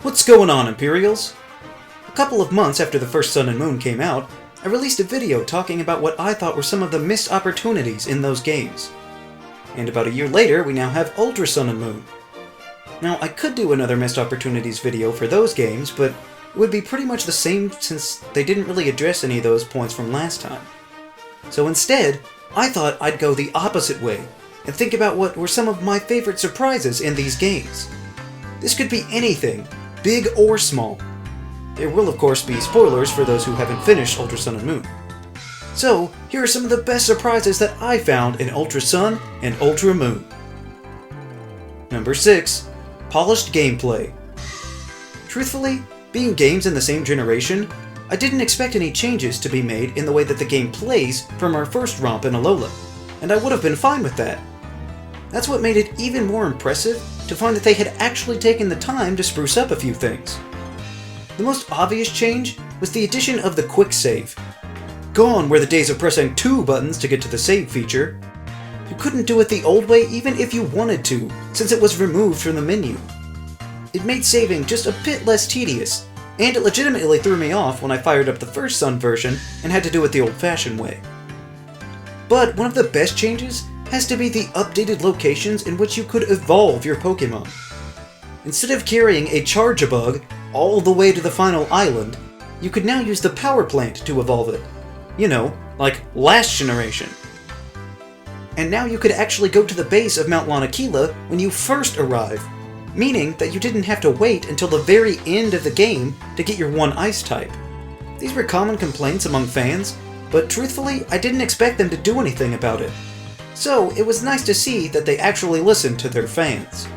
What's going on, Imperials? A couple of months after the first Sun and Moon came out, I released a video talking about what I thought were some of the missed opportunities in those games. And about a year later, we now have Ultra Sun and Moon. Now, I could do another missed opportunities video for those games, but it would be pretty much the same since they didn't really address any of those points from last time. So instead, I thought I'd go the opposite way and think about what were some of my favorite surprises in these games. This could be anything, big or small. There will of course be spoilers for those who haven't finished Ultra Sun and Moon. So, here are some of the best surprises that I found in Ultra Sun and Ultra Moon. Number 6. Polished gameplay. Truthfully, being games in the same generation, I didn't expect any changes to be made in the way that the game plays from our first romp in Alola, and I would have been fine with that. That's what made it even more impressive to find that they had actually taken the time to spruce up a few things. The most obvious change was the addition of the Quicksave. Gone were the days of pressing 2 buttons to get to the save feature. You couldn't do it the old way even if you wanted to, since it was removed from the menu. It made saving just a bit less tedious, and it legitimately threw me off when I fired up the first Sun version and had to do it the old-fashioned way. But one of the best changes has to be the updated locations in which you could evolve your Pokémon. Instead of carrying a Charge-a-Bug all the way to the final island, you could now use the power plant to evolve it. You know, like last generation. And now you could actually go to the base of Mount Lanakila when you first arrive, meaning that you didn't have to wait until the very end of the game to get your one ice type. These were common complaints among fans, but truthfully, I didn't expect them to do anything about it. So it was nice to see that they actually listened to their fans.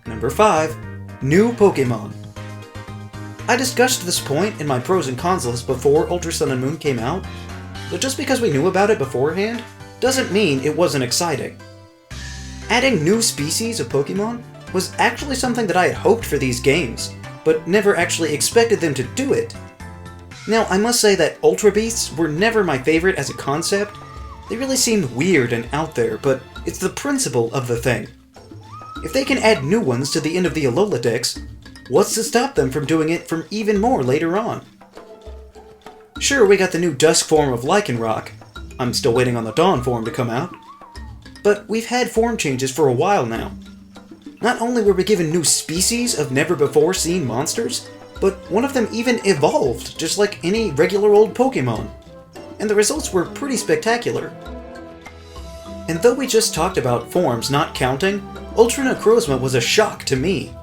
Number 5. New Pokémon. I discussed this point in my pros and cons list before Ultra Sun and Moon came out, but just because we knew about it beforehand doesn't mean it wasn't exciting. Adding new species of Pokémon was actually something that I had hoped for these games, but never actually expected them to do it. Now, I must say that Ultra Beasts were never my favorite as a concept. They really seemed weird and out there, but it's the principle of the thing. If they can add new ones to the end of the Alola Dex, what's to stop them from doing it from even more later on? Sure, we got the new Dusk form of Lycanroc. I'm still waiting on the Dawn form to come out. But we've had form changes for a while now. Not only were we given new species of never-before-seen monsters, but one of them even evolved, just like any regular old Pokémon. And the results were pretty spectacular. And though we just talked about forms not counting, Ultra Necrozma was a shock to me.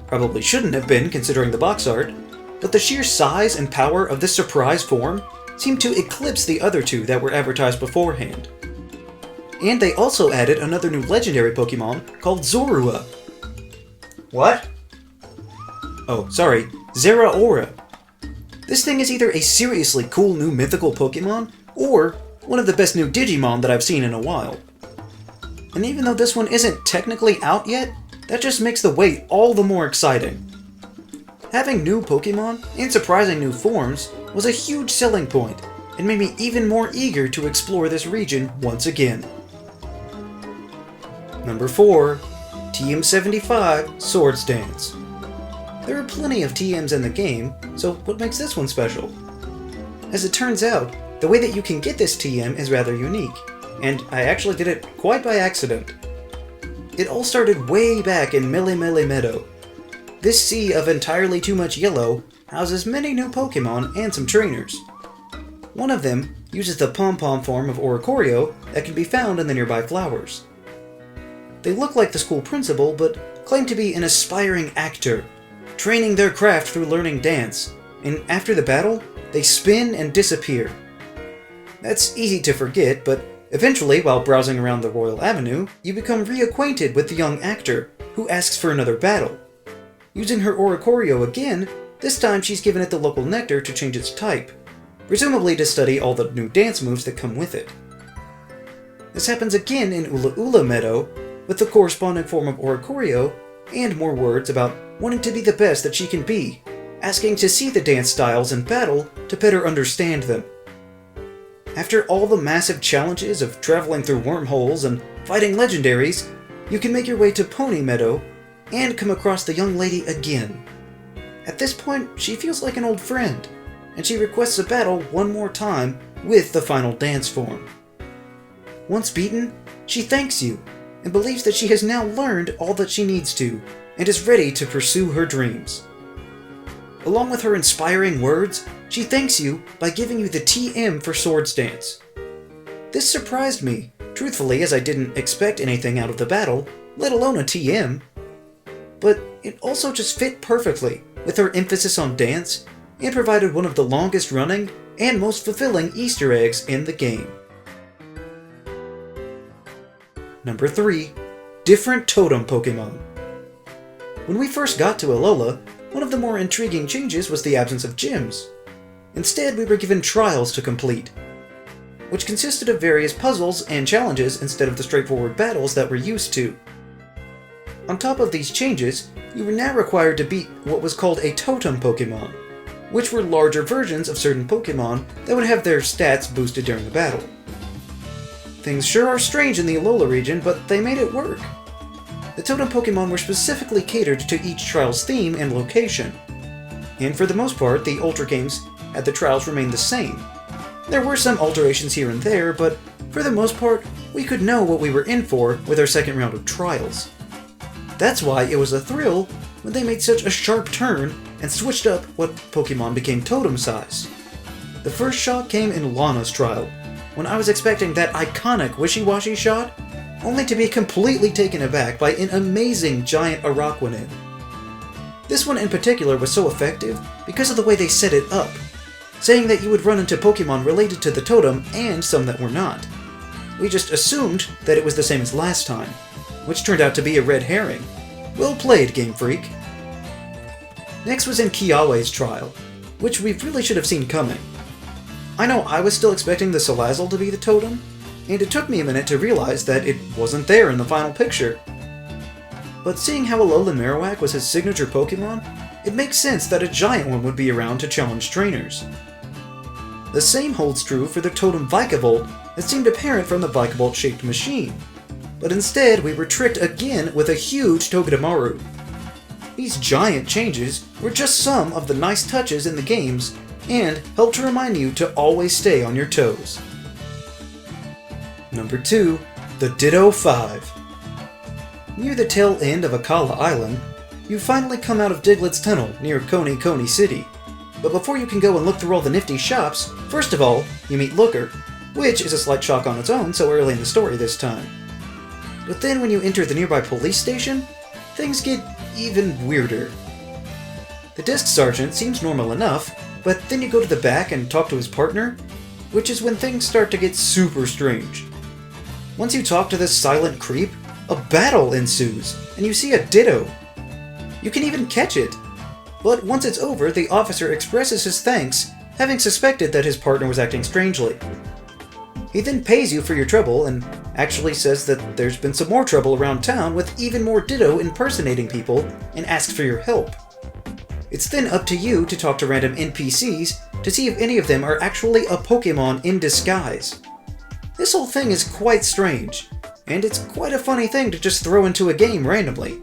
Probably shouldn't have been, considering the box art, but the sheer size and power of this surprise form seemed to eclipse the other two that were advertised beforehand. And they also added another new legendary Pokémon called Zora. What? Oh, sorry, Zeraora. This thing is either a seriously cool new mythical Pokémon, or one of the best new Digimon that I've seen in a while. And even though this one isn't technically out yet, that just makes the wait all the more exciting. Having new Pokémon and surprising new forms was a huge selling point, and made me even more eager to explore this region once again. Number 4. TM75 Swords Dance. There are plenty of TMs in the game, so what makes this one special? As it turns out, the way that you can get this TM is rather unique, and I actually did it quite by accident. It all started way back in Melemele Meadow. This sea of entirely too much yellow houses many new Pokémon and some trainers. One of them uses the pom-pom form of Oricorio that can be found in the nearby flowers. They look like the school principal, but claim to be an aspiring actor, training their craft through learning dance, and after the battle, they spin and disappear. That's easy to forget, but eventually, while browsing around the Royal Avenue, you become reacquainted with the young actor, who asks for another battle. Using her Oricorio again, this time she's given it the local nectar to change its type, presumably to study all the new dance moves that come with it. This happens again in Ula Ula Meadow, with the corresponding form of Oricorio, and more words about wanting to be the best that she can be, asking to see the dance styles in battle to better understand them. After all the massive challenges of traveling through wormholes and fighting legendaries, you can make your way to Pony Meadow and come across the young lady again. At this point, she feels like an old friend, and she requests a battle one more time with the final dance form. Once beaten, she thanks you, and believes that she has now learned all that she needs to, and is ready to pursue her dreams. Along with her inspiring words, she thanks you by giving you the TM for Swords Dance. This surprised me, truthfully, as I didn't expect anything out of the battle, let alone a TM. But it also just fit perfectly with her emphasis on dance, and provided one of the longest running and most fulfilling Easter eggs in the game. Number 3. Different Totem Pokemon. When we first got to Alola, one of the more intriguing changes was the absence of gyms. Instead, we were given trials to complete, which consisted of various puzzles and challenges instead of the straightforward battles that we're used to. On top of these changes, you were now required to beat what was called a Totem Pokemon, which were larger versions of certain Pokemon that would have their stats boosted during the battle. Things sure are strange in the Alola region, but they made it work. The Totem Pokemon were specifically catered to each trial's theme and location, and for the most part, the Ultra games had the trials remain the same. There were some alterations here and there, but for the most part, we could know what we were in for with our second round of trials. That's why it was a thrill when they made such a sharp turn and switched up what Pokemon became totem size. The first shot came in Lana's trial, when I was expecting that iconic Wishy-Washy shot, only to be completely taken aback by an amazing giant Araquanid. This one in particular was so effective because of the way they set it up, saying that you would run into Pokemon related to the totem and some that were not. We just assumed that it was the same as last time, which turned out to be a red herring. Well played, Game Freak. Next was in Kiawe's trial, which we really should have seen coming. I know I was still expecting the Salazzle to be the totem, and it took me a minute to realize that it wasn't there in the final picture. But seeing how Alolan Marowak was his signature Pokemon, it makes sense that a giant one would be around to challenge trainers. The same holds true for the totem Vikavolt that seemed apparent from the Vikavolt-shaped machine, but instead we were tricked again with a huge Togedemaru. These giant changes were just some of the nice touches in the games and help to remind you to always stay on your toes. Number 2. The Ditto 5. Near the tail end of Akala Island, you finally come out of Diglett's Tunnel near Coney City. But before you can go and look through all the nifty shops, first of all, you meet Looker, which is a slight shock on its own so early in the story this time. But then when you enter the nearby police station, things get even weirder. The desk sergeant seems normal enough, but then you go to the back and talk to his partner, which is when things start to get super strange. Once you talk to this silent creep, a battle ensues, and you see a Ditto. You can even catch it. But once it's over, the officer expresses his thanks, having suspected that his partner was acting strangely. He then pays you for your trouble and actually says that there's been some more trouble around town with even more Ditto impersonating people and asks for your help. It's then up to you to talk to random NPCs to see if any of them are actually a Pokemon in disguise. This whole thing is quite strange, and it's quite a funny thing to just throw into a game randomly.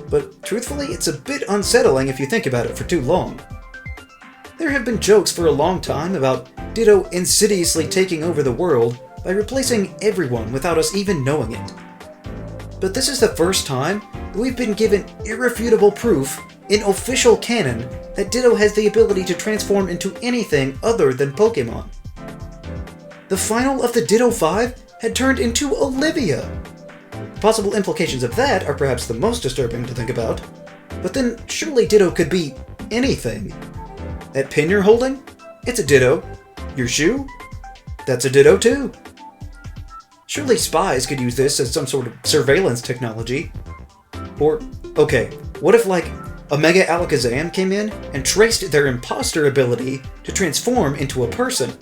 But truthfully, it's a bit unsettling if you think about it for too long. There have been jokes for a long time about Ditto insidiously taking over the world by replacing everyone without us even knowing it. But this is the first time that we've been given irrefutable proof in official canon that Ditto has the ability to transform into anything other than Pokemon. The final of the Ditto 5 had turned into Olivia. Possible implications of that are perhaps the most disturbing to think about, but then surely Ditto could be anything. That pin you're holding? It's a Ditto. Your shoe? That's a Ditto too. Surely spies could use this as some sort of surveillance technology. Or, okay, what if like a Mega Alakazam came in and traced their imposter ability to transform into a person?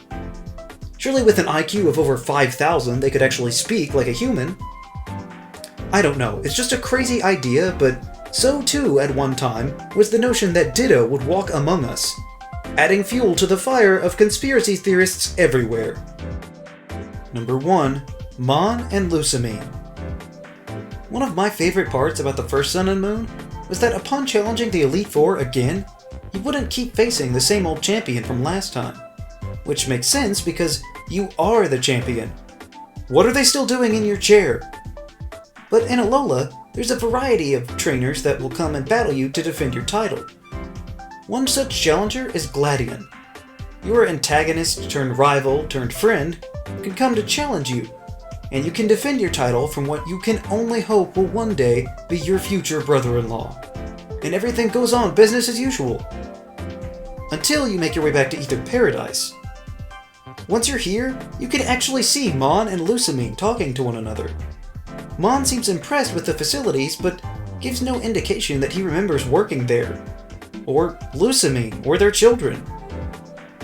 Surely with an IQ of over 5,000 they could actually speak like a human. I don't know, it's just a crazy idea, but so too at one time was the notion that Ditto would walk among us, adding fuel to the fire of conspiracy theorists everywhere. Number 1. Mon and Lusamine. One of my favorite parts about the first Sun and Moon was that upon challenging the Elite Four again, you wouldn't keep facing the same old champion from last time. Which makes sense because you are the champion. What are they still doing in your chair? But in Alola, there's a variety of trainers that will come and battle you to defend your title. One such challenger is Gladion. Your antagonist turned rival turned friend can come to challenge you, and you can defend your title from what you can only hope will one day be your future brother-in-law. And everything goes on business as usual. Until you make your way back to Ether Paradise. Once you're here, you can actually see Mon and Lusamine talking to one another. Mon seems impressed with the facilities, but gives no indication that he remembers working there, or Lusamine, or their children.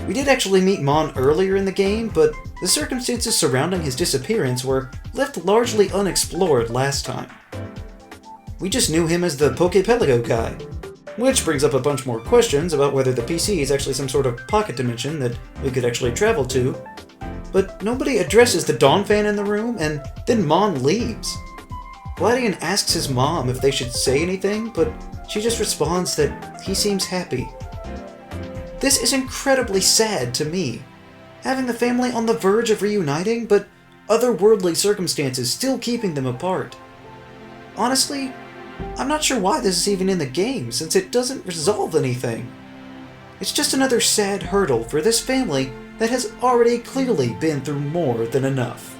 We did actually meet Mon earlier in the game, but the circumstances surrounding his disappearance were left largely unexplored last time. We just knew him as the Poképelago guy, which brings up a bunch more questions about whether the PC is actually some sort of pocket dimension that we could actually travel to, but nobody addresses the Donphan in the room, and then Mon leaves. Gladion asks his mom if they should say anything, but she just responds that he seems happy. This is incredibly sad to me, having the family on the verge of reuniting, but otherworldly circumstances still keeping them apart. Honestly, I'm not sure why this is even in the game, since it doesn't resolve anything. It's just another sad hurdle for this family that has already clearly been through more than enough.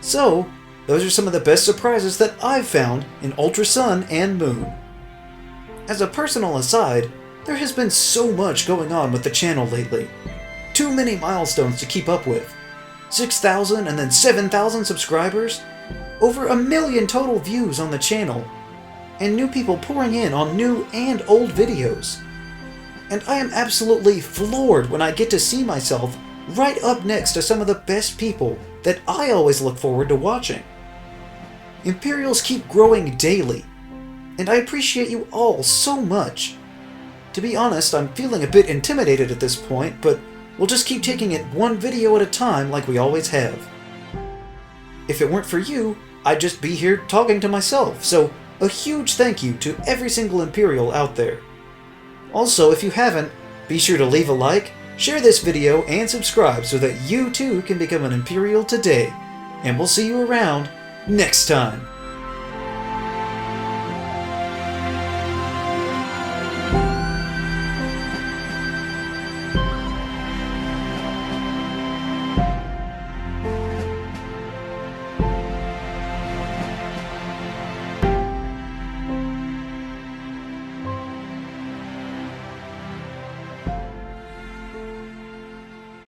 So, those are some of the best surprises that I've found in Ultra Sun and Moon. As a personal aside, there has been so much going on with the channel lately. Too many milestones to keep up with. 6,000 and then 7,000 subscribers, over 1 million total views on the channel, and new people pouring in on new and old videos. And I am absolutely floored when I get to see myself right up next to some of the best people that I always look forward to watching. Imperials keep growing daily, and I appreciate you all so much. To be honest, I'm feeling a bit intimidated at this point, but we'll just keep taking it one video at a time like we always have. If it weren't for you, I'd just be here talking to myself, so a huge thank you to every single Imperial out there. Also, if you haven't, be sure to leave a like, share this video, and subscribe so that you too can become an Imperial today. And we'll see you around next time.